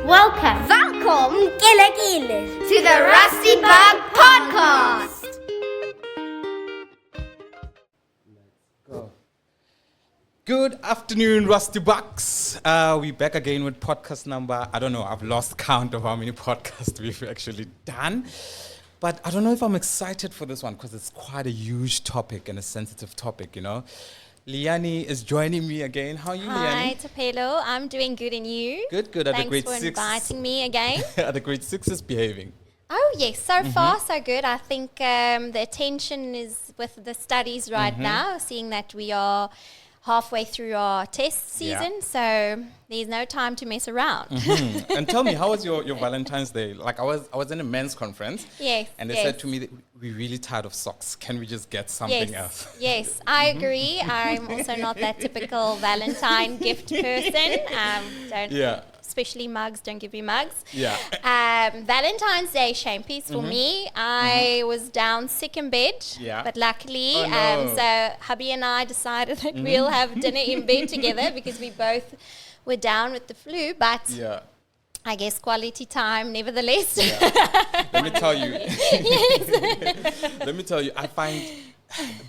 Welcome, Gille, to the Rusty Bug Podcast. Go. Good afternoon, Rusty Bucks. We're back again with podcast number, I don't know, I've lost count of how many podcasts we've actually done. But I don't know if I'm excited for this one because it's quite a huge topic and a sensitive topic, you know. Liani is joining me again. How are you, Liani? Hi, Tapelo. I'm doing good, and you? Good. Are Thanks the grade for 6 inviting me again. Are the grade 6s behaving? Oh, yes. So far, so good. I think the attention is with the studies right now, seeing that we are halfway through our test season. So there's no time to mess around. And tell me, how was your Valentine's Day? Like, I was in a men's conference. Yes. And they said to me that we're really tired of socks. Can we just get something else? Yes, I agree. I'm also not that typical Valentine gift person. Especially mugs, don't give me mugs. Yeah. Valentine's Day, shame piece for me. I was down sick in bed, but luckily, so hubby and I decided that we'll have dinner in bed together because we both were down with the flu, but I guess quality time nevertheless. Let me tell you. Let me tell you, I find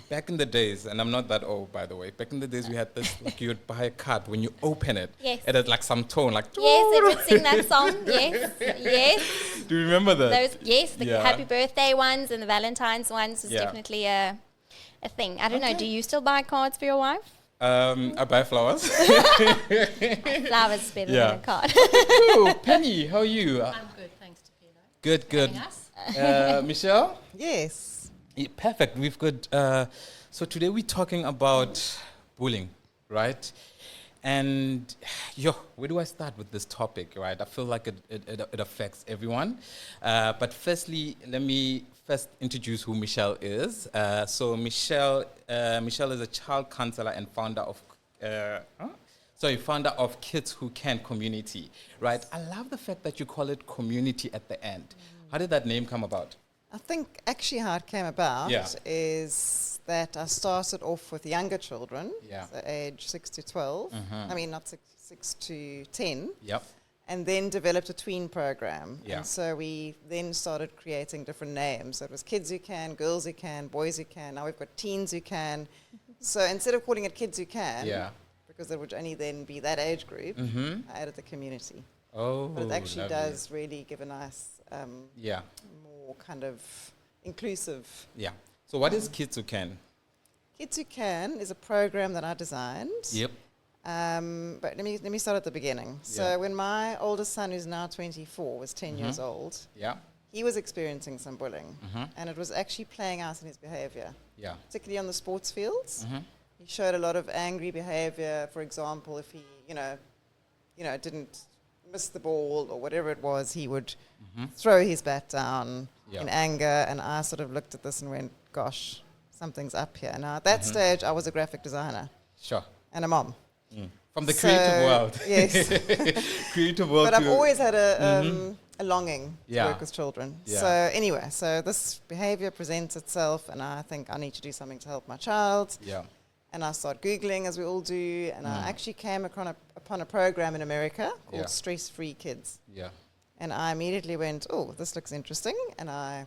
back in the days, and I'm not that old, by the way. Back in the days, we had this, like, you would buy a card. When you open it, it had like some tone, like... Yes, it would sing that song. Yes. Do you remember that? The happy birthday ones and the Valentine's ones was definitely a thing. I don't know, do you still buy cards for your wife? I buy flowers. Flowers is better than a card. Ooh, Penny, how are you? I'm good, thanks to Peter. Good. Michelle? Yes. Yeah, perfect. We've got, so today we're talking about bullying, right? And, where do I start with this topic, right? I feel like it affects everyone. But firstly, let me first introduce who Michelle is. So Michelle is a child counselor and founder of Kids Who Can Community, right? I love the fact that you call it community at the end. How did that name come about? I think actually how it came about is that I started off with younger children, so age 6 to 12. I mean, not 6 to 10. Yep. And then developed a tween program. Yeah. And so we then started creating different names. So it was Kids Who Can, Girls Who Can, Boys Who Can. Now we've got Teens Who Can. So instead of calling it Kids Who Can, because there would only then be that age group, I added the community. Oh, but it actually lovely. does really give a nice, more kind of inclusive. Yeah. So what is Kids Who Can? Kids Who Can is a program that I designed. Yep. But let me start at the beginning. So when my oldest son, who's now 24, was 10 years old, he was experiencing some bullying, and it was actually playing out in his behaviour. Yeah. Particularly on the sports fields. He showed a lot of angry behaviour. For example, if he, didn't miss the ball or whatever it was, he would throw his bat down in anger, and I sort of looked at this and went, gosh, something's up here. Now, at that stage, I was a graphic designer. Sure. And a mom. From the creative world. Yes. Creative world. But I've always had a longing to work with children. Yeah. So anyway, so this behaviour presents itself, and I think I need to do something to help my child. Yeah. And I started Googling, as we all do, and I actually came upon a program in America called Stress Free Kids. Yeah. And I immediately went, oh, this looks interesting. And I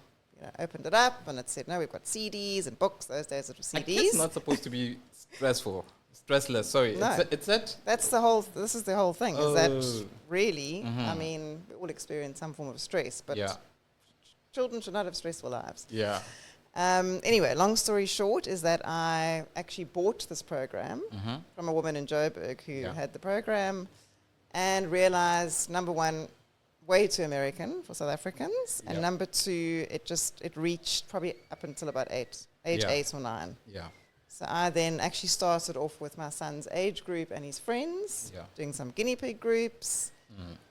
opened it up, and it said, no, we've got CDs and books. Those days it was CDs. It's not supposed to be stressless, sorry. No. It's it? This is the whole thing, is that really, I mean, we all experience some form of stress, but children should not have stressful lives. Yeah. Anyway, long story short is that I actually bought this program from a woman in Joburg who had the program, and realized, number one, way too American for South Africans, and number two, it reached probably up until about age 8 or 9. Yeah. So I then actually started off with my son's age group and his friends, doing some guinea pig groups,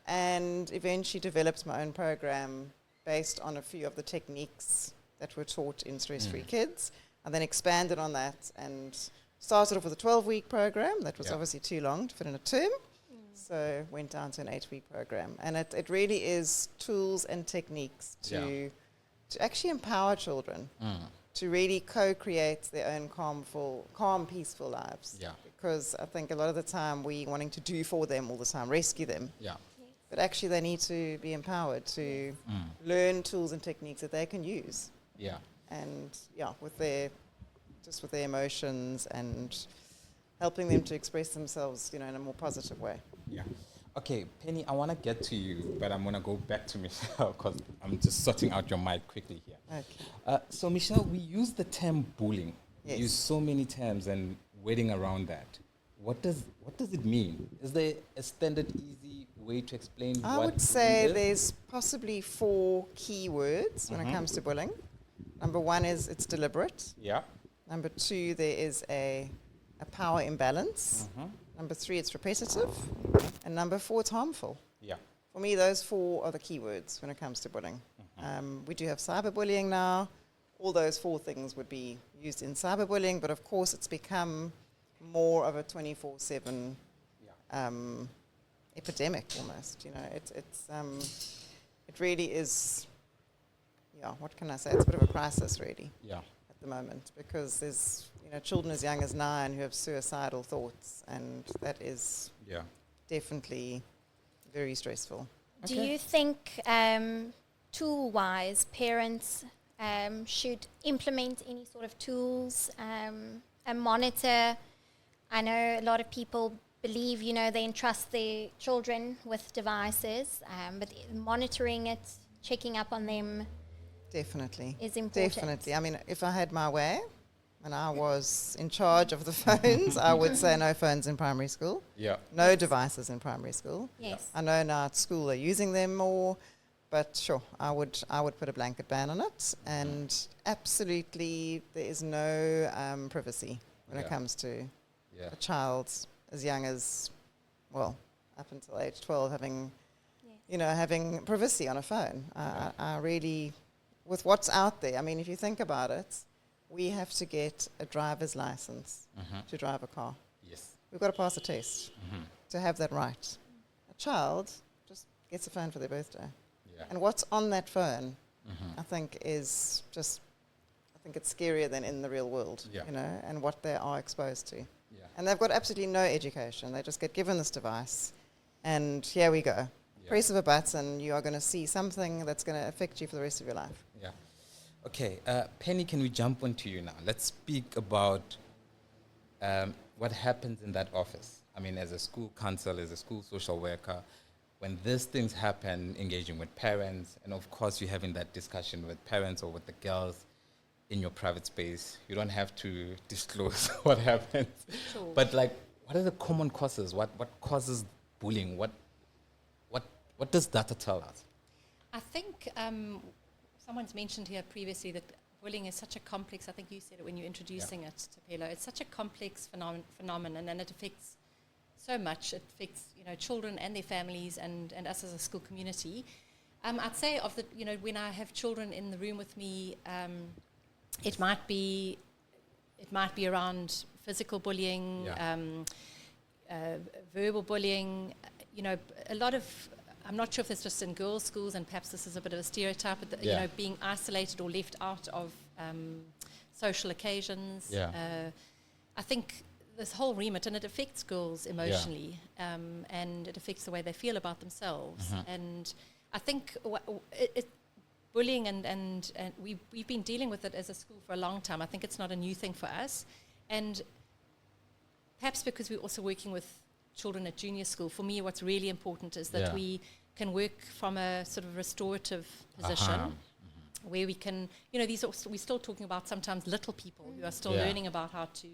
and eventually developed my own program based on a few of the techniques that were taught in Stress Free Kids, and then expanded on that and started off with a 12-week program. That was obviously too long to fit in a term. So went down to an 8-week program. And it really is tools and techniques to actually empower children to really co-create their own calm, peaceful lives. Yeah. Because I think a lot of the time we wanting to do for them all the time, rescue them. Yeah. But actually they need to be empowered to learn tools and techniques that they can use. Yeah. And with their emotions and helping them to express themselves, in a more positive way. Yeah. Okay, Penny, I want to get to you, but I'm going to go back to Michelle because I'm just sorting out your mic quickly here. Okay. So, Michelle, we use the term bullying. Yes. We use so many terms and wording around that. What does it mean? Is there a standard, easy way to explain I would say there's possibly 4 key words when it comes to bullying. Number 1 is it's deliberate. Yeah. Number 2, there is a power imbalance. Number 3, it's repetitive. And number 4, it's harmful. Yeah. For me, those 4 are the key words when it comes to bullying. We do have cyberbullying now. All those 4 things would be used in cyberbullying, but of course it's become more of a 24/7 epidemic almost. It really is, what can I say? It's a bit of a crisis really at the moment, because there's children as young as 9 who have suicidal thoughts, and that is definitely very stressful. Do you think tool-wise parents should implement any sort of tools and monitor? I know a lot of people believe, they entrust their children with devices, but monitoring it, checking up on them definitely is important. Definitely. I mean, if I had my way and I was in charge of the phones, I would say no phones in primary school. Yeah. No devices in primary school. Yes. I know now at school they're using them more, but sure, I would put a blanket ban on it, and absolutely there is no privacy when it comes to a child as young as, up until age 12 having, having privacy on a phone. I really, with what's out there, I mean, if you think about it, we have to get a driver's license to drive a car. Yes. We've got to pass a test to have that right. A child just gets a phone for their birthday. Yeah. And what's on that phone, I think, is just, I think it's scarier than in the real world, and what they are exposed to. Yeah. And they've got absolutely no education. They just get given this device, and here we go. Yeah. Press of a button, you are going to see something that's going to affect you for the rest of your life. Yeah. Okay, Penny, can we jump onto you now? Let's speak about what happens in that office. I mean, as a school counselor, as a school social worker, when these things happen, engaging with parents, and of course you're having that discussion with parents or with the girls in your private space. You don't have to disclose what happens. Sure. But what are the common causes? What causes bullying? What does data tell us? I think someone's mentioned here previously that bullying is such a complex, I think you said it when you were introducing it to Pelo, it's such a complex phenomenon, and it affects so much. It affects children and their families and us as a school community. I'd say when I have children in the room with me, it might be around physical bullying, verbal bullying. A lot of, I'm not sure if it's just in girls' schools, and perhaps this is a bit of a stereotype, but being isolated or left out of social occasions. Yeah. I think this whole remit, and it affects girls emotionally, and it affects the way they feel about themselves. And I think bullying and we've been dealing with it as a school for a long time. I think it's not a new thing for us, and perhaps because we're also working with children at junior school, for me what's really important is that we can work from a sort of restorative position where we can, we're still talking about sometimes little people who are still learning about how to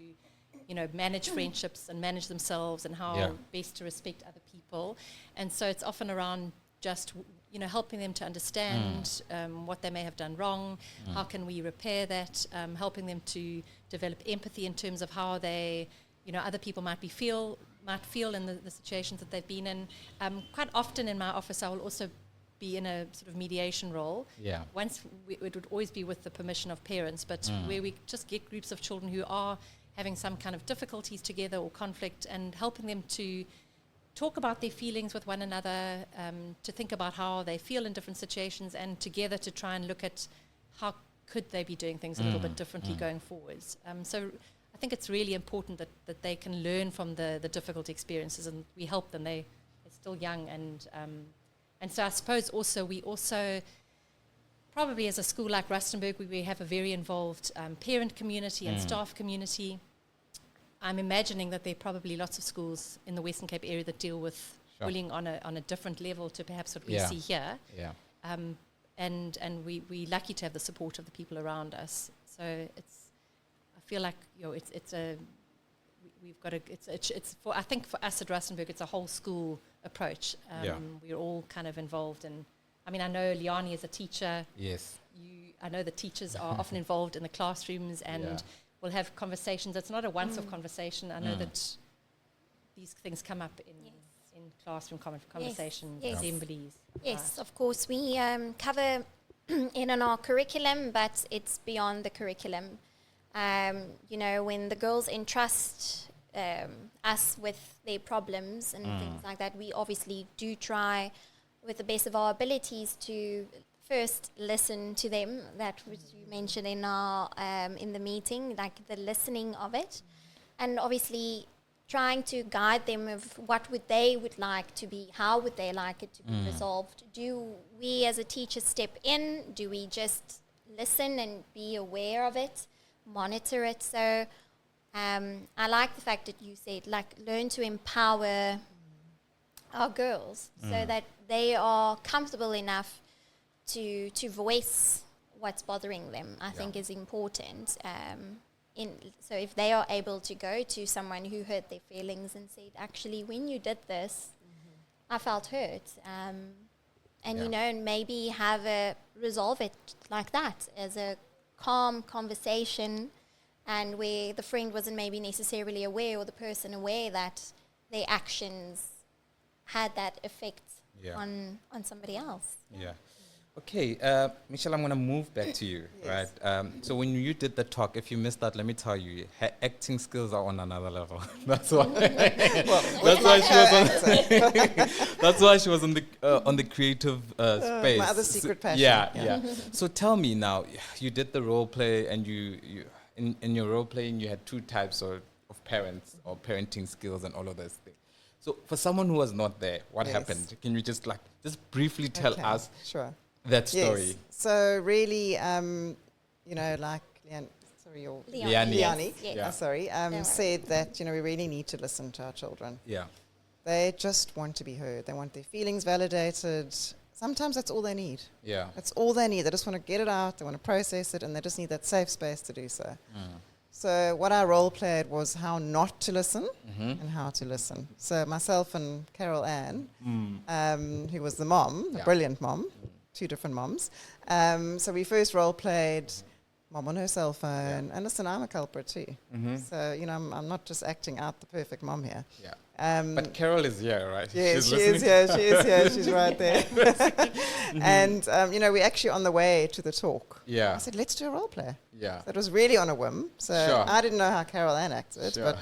manage friendships and manage themselves, and how best to respect other people. And so it's often around just helping them to understand what they may have done wrong, how can we repair that, helping them to develop empathy in terms of how they, other people might feel in the situations that they've been in. Quite often in my office I will also be in a sort of mediation role. Yeah. It would always be with the permission of parents, but where we just get groups of children who are having some kind of difficulties together or conflict, and helping them to talk about their feelings with one another, to think about how they feel in different situations, and together to try and look at how could they be doing things a little bit differently going forwards. So I think it's really important that they can learn from the difficult experiences, and we help them. They're still young, and And so I suppose also we also, probably as a school like Rustenburg, we have a very involved parent community and staff community. I'm imagining that there are probably lots of schools in the Western Cape area that deal with bullying on a different level to perhaps what we see here. Yeah. And we're lucky to have the support of the people around us. So I feel like we've got it's for, I think for us at Rustenburg, it's a whole school approach. We're all kind of involved in. I mean, I know Liani is a teacher. Yes. I know the teachers are often involved in the classrooms and will have conversations. It's not a once-off conversation. I know that these things come up in classroom conversations, assemblies. Yes, of course. We cover in our curriculum, but it's beyond the curriculum. When the girls entrust us with their problems and things like that, we obviously do try with the best of our abilities to first listen to them. That was you mentioned in our in the meeting, like the listening of it, and obviously trying to guide them of what they would like to be, how would they like it to be resolved. Do we as a teacher step in? Do we just listen and be aware of it, monitor it? So I like the fact that you said, like, learn to empower our girls so that they are comfortable enough to voice what's bothering them, I think is important. So if they are able to go to someone who hurt their feelings and said, actually, when you did this, I felt hurt. And maybe resolve it like that as a calm conversation, and where the friend wasn't maybe necessarily aware, or the person aware, that their actions had that effect on somebody else. Yeah. Okay, Michelle, I'm going to move back to you, right? So when you did the talk, if you missed that, let me tell you, her acting skills are on another level. That's why. That's why she was on the creative space. My other secret passion. Yeah. So tell me now, you did the role play, and you in your role playing, you had two types of parents or parenting skills and all of those things. So for someone who was not there, what happened? Can you just briefly tell us? Sure. That story. Yes. So really, like Liani, said that, we really need to listen to our children. Yeah. They just want to be heard. They want their feelings validated. Sometimes that's all they need. Yeah. That's all they need. They just want to get it out. They want to process it, and they just need that safe space to do so. So what I role played was how not to listen and how to listen. So myself and Carol Ann, who was the mom, a brilliant mom, two different moms. So we first role played mom on her cell phone. And listen, I'm a culprit too. So, I'm not just acting out the perfect mom here. Yeah. But Carol is here, right? Yes, she is here. She's right there. And, we're actually on the way to the talk. Yeah. I said, let's do a role play. Yeah. So it was really on a whim. So I didn't know how Carol Ann acted, but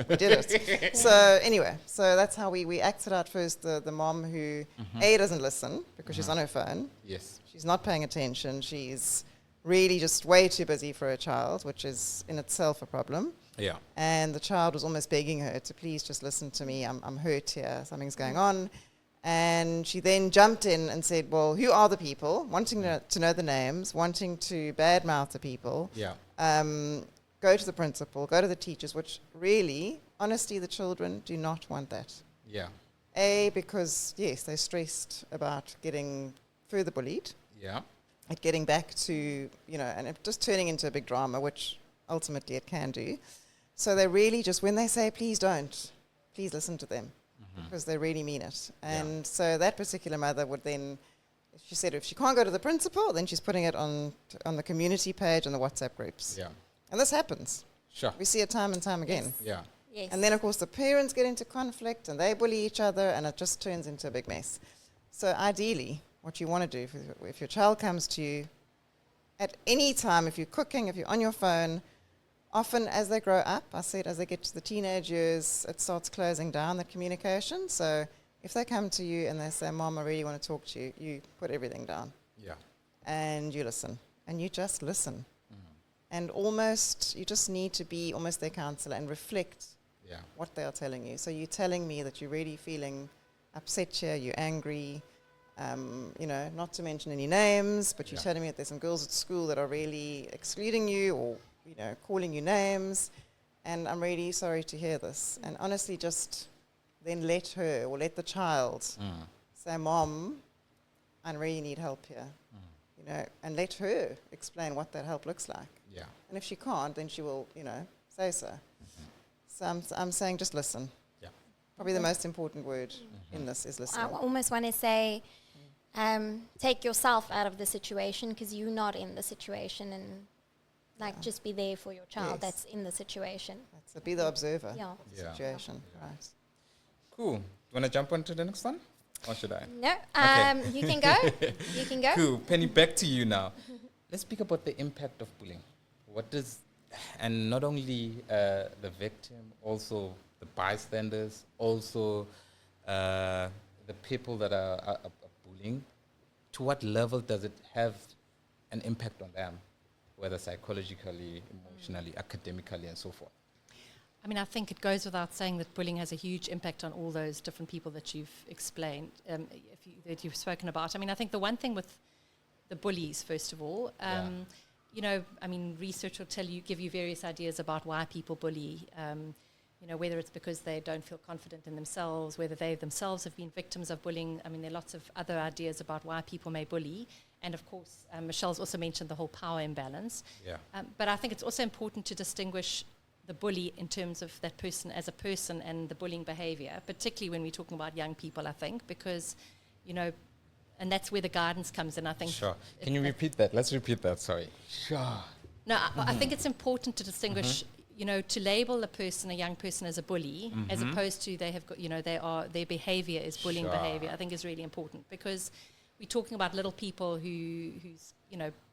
we did it. So anyway, that's how we acted out first the mom who, A, doesn't listen because she's on her phone. Yes. She's not paying attention. She's really just way too busy for her child, which is in itself a problem. Yeah. And the child was almost begging her to please just listen to me. I'm hurt here. Something's going on. And she then jumped in and said, well, who are the people? Wanting to know the names, wanting to badmouth the people. Yeah. Go to the principal, go to the teachers, which really, honestly, the children do not want that. Yeah. A, because, yes, they're stressed about getting further bullied. Yeah. At getting back to, and it just turning into a big drama, which ultimately it can do. So they really just, when they say, please don't, please listen to them, because they really mean it. And so that particular mother would then, she said if she can't go to the principal, then she's putting it on the community page and the WhatsApp groups. Yeah. And this happens. Sure. We see it time and time again. Yeah. Yes. And then, of course, the parents get into conflict and they bully each other, and it just turns into a big mess. So ideally, what you want to do, if your child comes to you at any time, if you're cooking, if you're on your phone, often as they grow up, I said as they get to the teenage years, it starts closing down, that communication. So if they come to you and they say, Mom, I really want to talk to you, you put everything down. Yeah. And you listen. And you just listen. And almost, you just need to be almost their counselor and reflect what they are telling you. So you're telling me that you're really feeling upset here, you're angry, Not to mention any names, but you're telling me that there's some girls at school that are really excluding you or, calling you names. And I'm really sorry to hear this. And honestly, just then let her or let the child say, Mom, I really need help here. And let her explain what that help looks like. Yeah. And if she can't, then she will, say so. So I'm saying just listen. Yeah. Probably the most important word in this is listen. I almost want to say, take yourself out of the situation because you're not in the situation, and just be there for your child that's in the situation. So be the observer of the situation. Right. Cool. You want to jump on to the next one? Or should I? No. You can go. You can go. Cool. Penny, back to you now. Let's speak about the impact of bullying. And not only the victim, also the bystanders, also the people that are bullying. To what level does it have an impact on them, whether psychologically, emotionally, academically, and so forth? I mean, I think it goes without saying that bullying has a huge impact on all those different people that you've explained, that you've spoken about. I mean, I think the one thing with the bullies, first of all, research will give you various ideas about why people bully, whether it's because they don't feel confident in themselves, whether they themselves have been victims of bullying. I mean, there are lots of other ideas about why people may bully. And of course, Michelle's also mentioned the whole power imbalance. Yeah. But I think it's also important to distinguish the bully in terms of that person as a person and the bullying behaviour, particularly when we're talking about young people, I think, because, and that's where the guidance comes in, I think. Sure. Can you repeat that? Let's repeat that, sorry. Sure. No, I think it's important to distinguish, to label a young person as a bully, as opposed to they have got, their behaviour is bullying behaviour, I think is really important, because we're talking about little people whose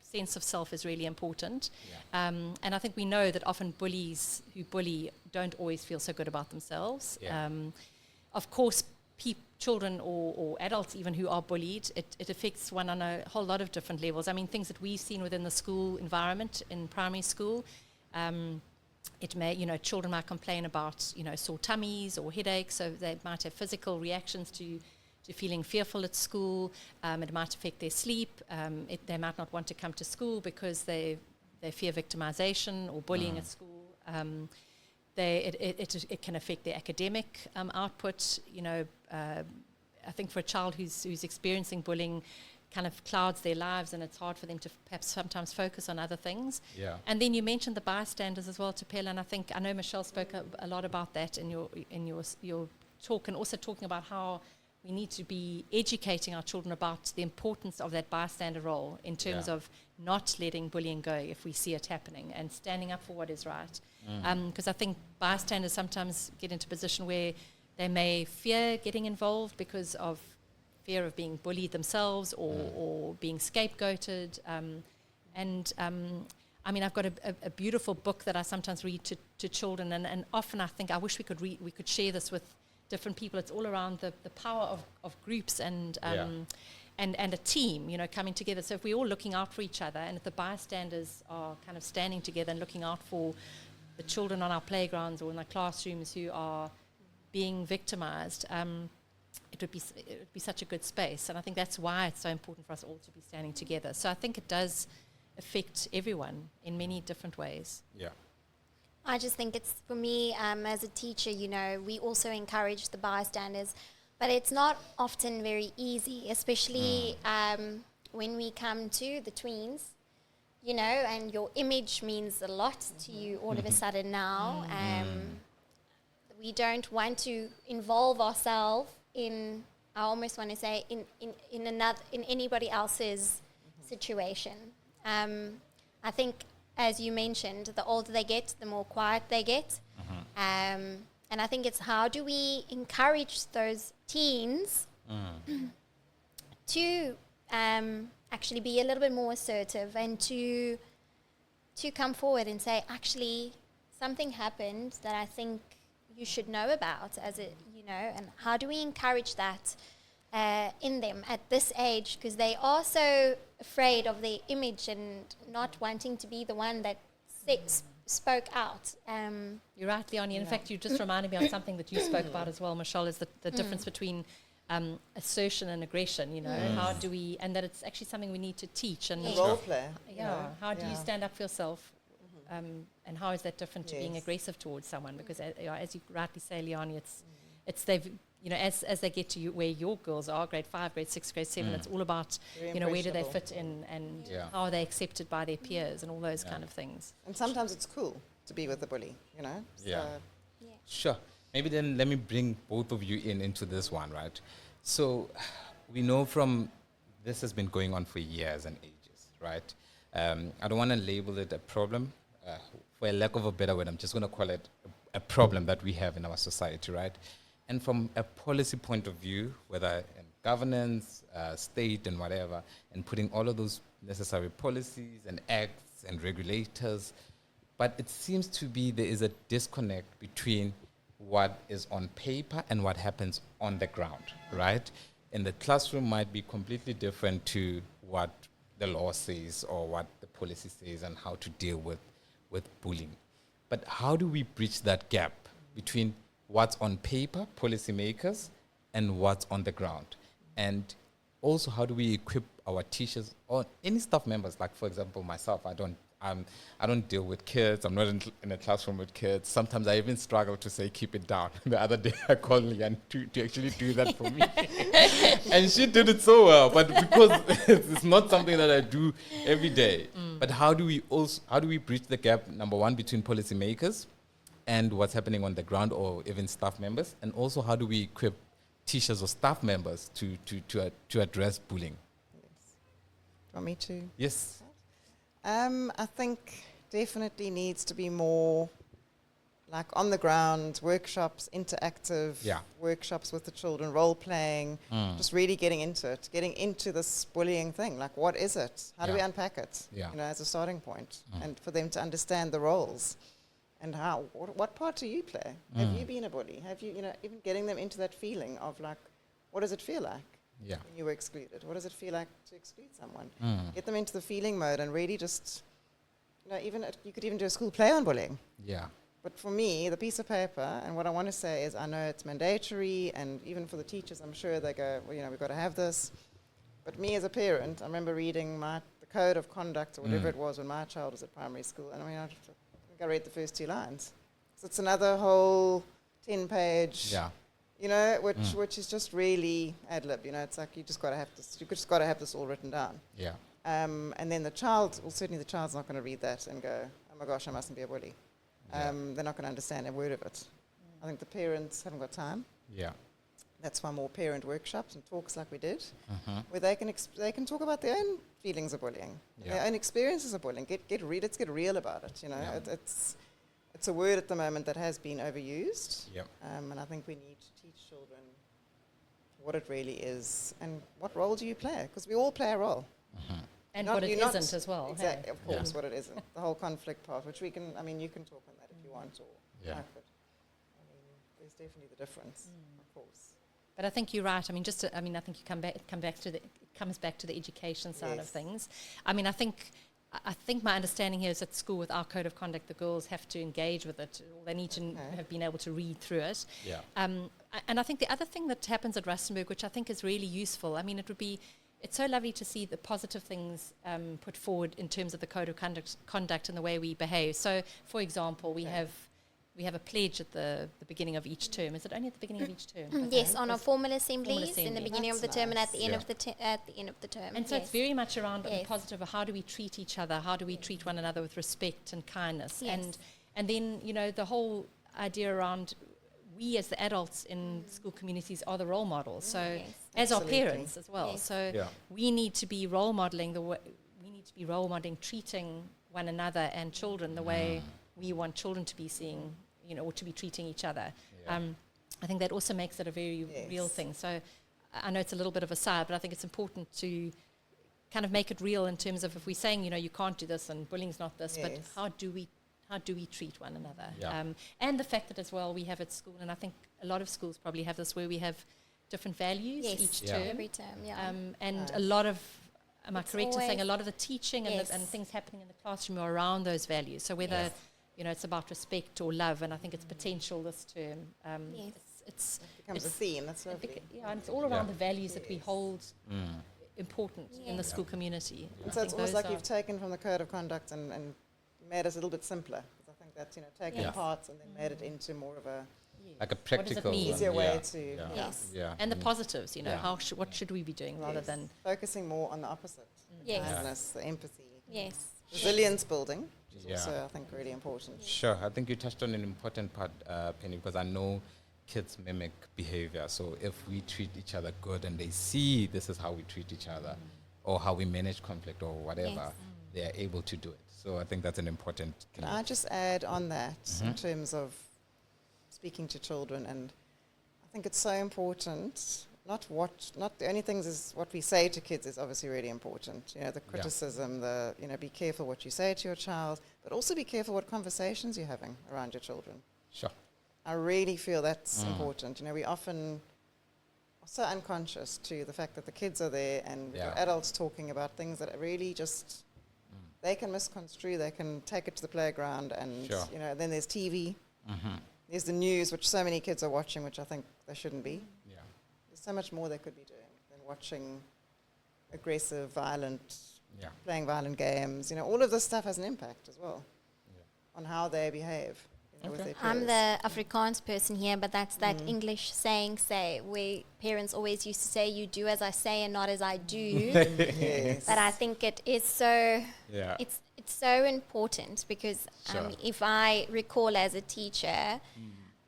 sense of self is really important. Yeah. And I think we know that often bullies who bully don't always feel so good about themselves. Yeah. Of course, children or adults even who are bullied, it affects one on a whole lot of different levels. I mean, things that we've seen within the school environment in primary school, it may, children might complain about, sore tummies or headaches, so they might have physical reactions to feeling fearful at school. It might affect their sleep. They might not want to come to school because they fear victimization or bullying at school. It can affect their academic output. I think for a child who's experiencing bullying, kind of clouds their lives, and it's hard for them to perhaps sometimes focus on other things. Yeah. And then you mentioned the bystanders as well, Tapela, and I know Michelle spoke a lot about that in your talk, and also talking about how we need to be educating our children about the importance of that bystander role in terms of not letting bullying go if we see it happening and standing up for what is right. Because I think bystanders sometimes get into a position where they may fear getting involved because of fear of being bullied themselves or being scapegoated. I've got a beautiful book that I sometimes read to children, and often I think I wish we could share this with different people. It's all around the power of groups and a team, coming together. So if we're all looking out for each other, and if the bystanders are kind of standing together and looking out for the children on our playgrounds or in our classrooms who are being victimized, it would be such a good space. And I think that's why it's so important for us all to be standing together. So I think it does affect everyone in many different ways. Yeah. I just think it's, for me, as a teacher, we also encourage the bystanders, but it's not often very easy, especially when we come to the tweens, and your image means a lot to you all of a sudden now. We don't want to involve ourselves in, I almost want to say, in anybody else's situation. I think, as you mentioned, the older they get, the more quiet they get. And I think it's how do we encourage those teens to actually be a little bit more assertive and to come forward and say, actually, something happened that I think you should know about, and how do we encourage that in them at this age, because they are so afraid of their image and not wanting to be the one that spoke out. You're right, Leonie. In fact, you just reminded me of something that you spoke about as well, Michelle, is the difference between assertion and aggression, you know, how do we, and that it's actually something we need to teach and role play. How do you stand up for yourself, and how is that different to being aggressive towards someone? Because as you rightly say, Leonie, it's they've, you know, as they get to where your girls are, grade 5, grade 6, grade 7, it's all about, Very you know, where do they impressionable. fit in, and how are they accepted by their peers and all those kind of things. And sometimes it's cool to be with the bully, you know. Yeah. So Sure. Maybe then let me bring both of you into this one, right? So we know from this has been going on for years and ages, right? I don't want to label it a problem. For a lack of a better word, I'm just going to call it a problem that we have in our society, right? And from a policy point of view, whether in governance, state and whatever, and putting all of those necessary policies and acts and regulators, but it seems to be there is a disconnect between what is on paper and what happens on the ground, right? In the classroom might be completely different to what the law says or what the policy says and how to deal with bullying. But how do we bridge that gap between what's on paper, policymakers, and what's on the ground? And also, how do we equip our teachers or any staff members? Like, for example, myself, I don't deal with kids. I'm not in a classroom with kids. Sometimes I even struggle to say, keep it down. The other day I called Leanne to actually do that for me. And she did it so well, but because it's not something that I do every day. But how do we bridge the gap, number one, between policymakers and what's happening on the ground, or even staff members? And also, how do we equip teachers or staff members to address bullying? yes. Want me to? Yes. I think definitely needs to be more like on the ground workshops, interactive workshops with the children, role playing, just really getting into this bullying thing. Like, what is it? How do we unpack it? You know, as a starting point, and for them to understand the roles and how. What part do you play? Have you been a bully? Have you, you know, even getting them into that feeling of like, what does it feel like? Yeah. When you were excluded, what does it feel like to exclude someone? Get them into the feeling mode and really just, you know, you could even do a school play on bullying. Yeah. But for me, the piece of paper, and what I want to say is, I know it's mandatory, and even for the teachers, I'm sure they go, well, you know, we've got to have this. But me as a parent, I remember reading the code of conduct or whatever it was when my child was at primary school, and I mean, I think I read the first 2 lines. So it's another whole 10-page. Yeah. You know, which is just really ad lib. You know, it's like you just got to have this. You just got to have this all written down. Yeah. And then the child, well, certainly the child's not going to read that and go, "Oh my gosh, I mustn't be a bully." They're not going to understand a word of it. I think the parents haven't got time. Yeah. That's why more parent workshops and talks like we did, where they can talk about their own feelings of bullying, their own experiences of bullying. Let's get real about it. You know, it's a word at the moment that has been overused. Yep. And I think we need to teach children what it really is and what role do you play, because we all play a role. And what it isn't as well. Exactly, Hey? of course, what it isn't. The whole conflict part, which we can, I mean, you can talk on that if you want, or but I mean, there's definitely the difference, of course. But I think you're right. I mean, I think you it comes back to the education side of things. I mean, I think my understanding here is at school with our code of conduct, the girls have to engage with it. Or they need to have been able to read through it. Yeah. And I think the other thing that happens at Rustenburg, which I think is really useful, I mean, it's so lovely to see the positive things put forward in terms of the code of conduct and the way we behave. So, for example, we have a pledge at the beginning of each term. Is it only at the beginning of each term? Yes, on our formal assemblies in the beginning of the term and at the end of the term. And so it's very much around the positive of how do we treat each other, how do we treat one another with respect and kindness, and then, you know, the whole idea around we as the adults in school communities are the role models. So as our parents as well. So we need to be role modeling treating one another and children the way we want children to be seeing, you know, or to be treating each other. I think that also makes it a very real thing. So I know it's a little bit of a side, but I think it's important to kind of make it real in terms of if we're saying, you know, you can't do this and bullying's not this, but how do we treat one another? And the fact that as well we have at school, and I think a lot of schools probably have this, where we have different values each term. Every term, and a lot of, am I correct in saying a lot of the teaching and things happening in the classroom are around those values? So whether, you know, it's about respect or love, and I think it's potential this term. It's it becomes a theme. That's lovely. And it's all around the values that we hold important in the school community. And so it's almost like you've taken from the code of conduct and made it a little bit simpler. Because I think that's, taken parts and then made it into more of a like a practical, easier way to and the positives. What should we be doing rather than focusing more on the opposite. Kindness, the empathy. Yes. Resilience building, which is also, I think, really important. Sure. I think you touched on an important part, Penny, because I know kids mimic behavior. So if we treat each other good and they see this is how we treat each other or how we manage conflict or whatever, they are able to do it. So I think that's an important... Can I just add on that in terms of speaking to children? And I think it's so important... Not the only things is what we say to kids is obviously really important. The criticism, be careful what you say to your child, but also be careful what conversations you're having around your children. Sure. I really feel that's important. We often are so unconscious to the fact that the kids are there and we've got adults talking about things that are really just, they can misconstrue, they can take it to the playground and, then there's TV. There's the news, which so many kids are watching, which I think they shouldn't be. So much more they could be doing than watching aggressive, violent, playing violent games. All of this stuff has an impact as well on how they behave with their peers. I'm the Afrikaans person here, but that's that English saying, where parents always used to say, you do as I say and not as I do. Yes. But I think it is so, it's so important because if I recall as a teacher,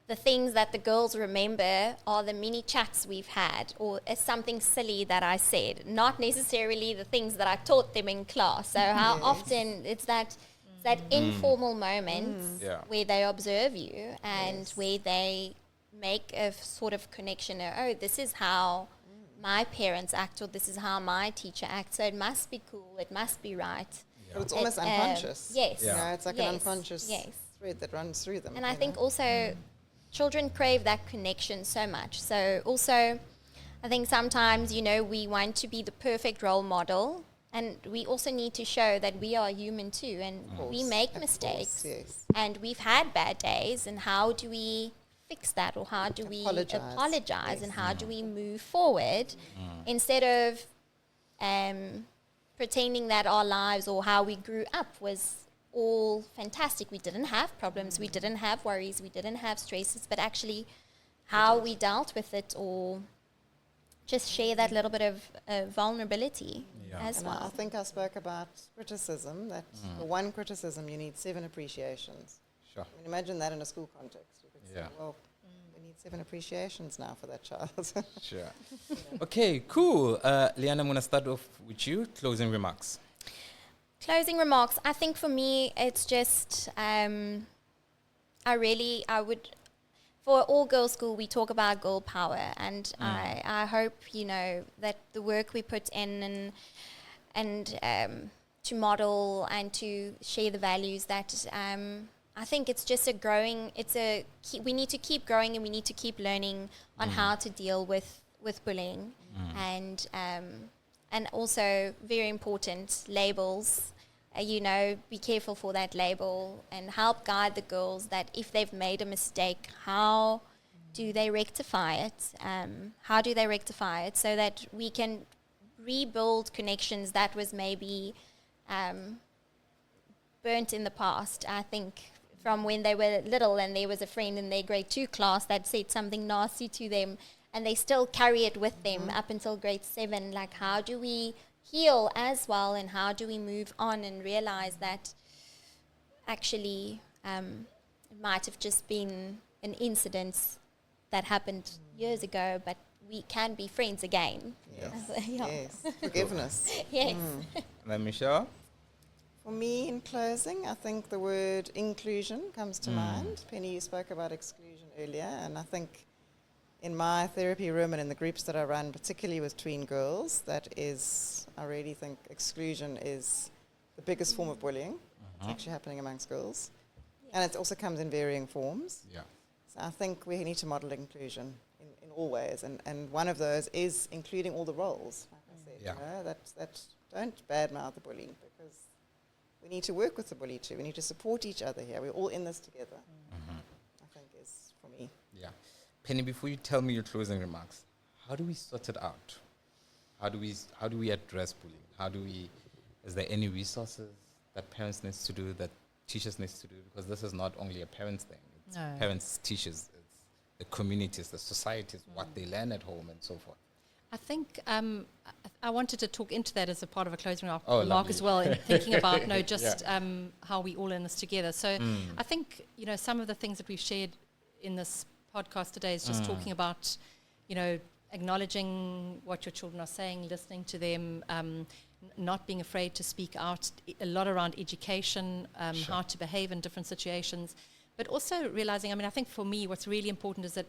the things that the girls remember are the mini chats we've had or something silly that I said, not necessarily the things that I taught them in class. So how often it's that informal moment where they observe you and where they make a sort of connection. This is how my parents act or this is how my teacher acts. So it must be cool. It must be right. But it's almost unconscious. Yes. It's like an unconscious thread that runs through them. And I think also... children crave that connection so much. So also, I think sometimes, we want to be the perfect role model and we also need to show that we are human too and we make mistakes and we've had bad days and how do we fix that or how do we apologize and how do we move forward instead of pretending that our lives or how we grew up was all fantastic. We didn't have problems, we didn't have worries, we didn't have stresses, but actually how we dealt with it or just share that little bit of vulnerability as well. I think I spoke about criticism, that for one criticism you need 7 appreciations. Sure. Imagine that in a school context. You could say, well, we need 7 appreciations now for that child. Sure. Okay, cool. Leanne, I'm going to start off with you. Closing remarks. Closing remarks. I think for me, it's just, I would, for all girls school, we talk about girl power. And I hope, that the work we put in and to model and to share the values that, I think it's just we need to keep growing and we need to keep learning on how to deal with bullying. And also, very important, labels. Be careful for that label and help guide the girls that if they've made a mistake, how do they rectify it? How do they rectify it so that we can rebuild connections that was maybe burnt in the past? I think from when they were little and there was a friend in their grade 2 class that said something nasty to them and they still carry it with them up until grade 7. Like, how do we heal as well and how do we move on and realize that actually it might have just been an incident that happened years ago, but we can be friends again. Yes. Forgiveness. Yes. And then Michelle? For me, in closing, I think the word inclusion comes to mind. Penny, you spoke about exclusion earlier, and I think in my therapy room and in the groups that I run, particularly with tween girls, I really think exclusion is the biggest form of bullying. It's actually happening amongst girls. And it also comes in varying forms. Yeah. So I think we need to model inclusion in all ways. And one of those is including all the roles, like I said. That don't badmouth the bully, because we need to work with the bully too. We need to support each other here. We're all in this together, I think is for me. Yeah. Penny, before you tell me your closing remarks, how do we sort it out? How do we address bullying? Is there any resources that parents need to do, that teachers need to do? Because this is not only a parents thing. It's parents, teachers, it's the communities, the societies, what they learn at home and so forth. I think I wanted to talk into that as a part of a closing remark as well, in thinking about how we all in this together. So I think, some of the things that we've shared in this podcast today is just talking about, acknowledging what your children are saying, listening to them, not being afraid to speak out, a lot around education, how to behave in different situations, but also realizing, I think for me what's really important is that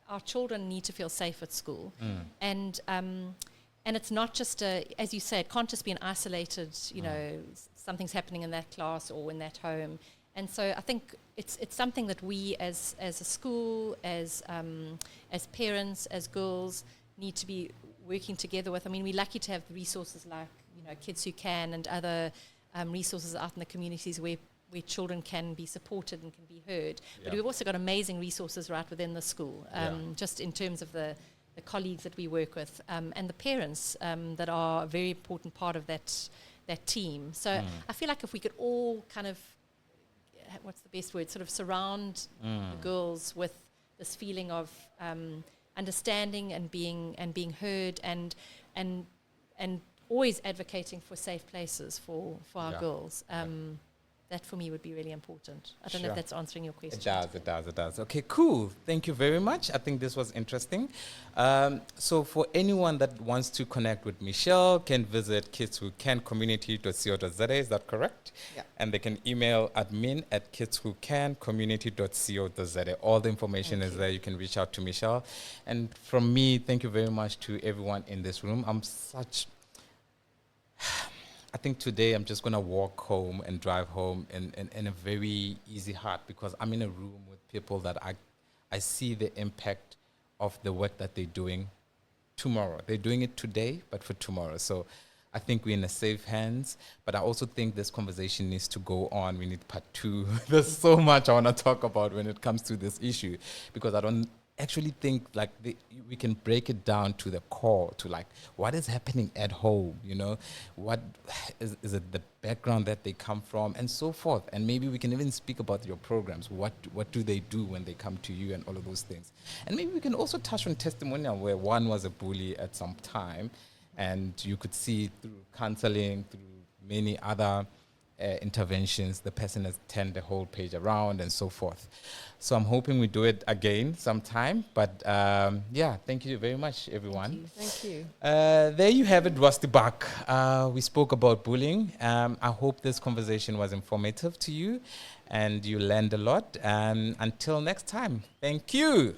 our children need to feel safe at school. And it's not just as you say, it can't just be an isolated, something's happening in that class or in that home. And so I think it's something that we as a school, as parents, as girls, need to be working together with. We're lucky to have resources like, Kids Who Can and other resources out in the communities where children can be supported and can be heard. Yeah. But we've also got amazing resources right within the school, just in terms of the colleagues that we work with and the parents that are a very important part of that team. So I feel like if we could all kind of, what's the best word, sort of surround the girls with this feeling of understanding and being heard and always advocating for safe places for our girls. That for me would be really important. I don't know if that's answering your question. It does. Okay, cool. Thank you very much. I think this was interesting. So for anyone that wants to connect with Michelle, can visit kidswhocancommunity.co.za, is that correct? Yeah. And they can email admin@kidswhocancommunity.co.za. All the information is there. You can reach out to Michelle. And from me, thank you very much to everyone in this room. I think today I'm just going to walk home and drive home in a very easy heart, because I'm in a room with people that I see the impact of the work that they're doing tomorrow. They're doing it today, but for tomorrow. So I think we're in a safe hands, but I also think this conversation needs to go on. We need part 2. There's so much I want to talk about when it comes to this issue, because I don't actually think we can break it down to the core, to what is happening at home, what is it, the background that they come from and so forth. And maybe we can even speak about your programs. What do they do when they come to you and all of those things. And maybe we can also touch on testimonial where one was a bully at some time, and you could see through counseling, through many other interventions, the person has turned the whole page around and so forth. So I'm hoping we do it again sometime. But thank you very much, everyone. Thank you. There you have it, Rusty Buck. We spoke about bullying. I hope this conversation was informative to you and you learned a lot. Until next time, thank you.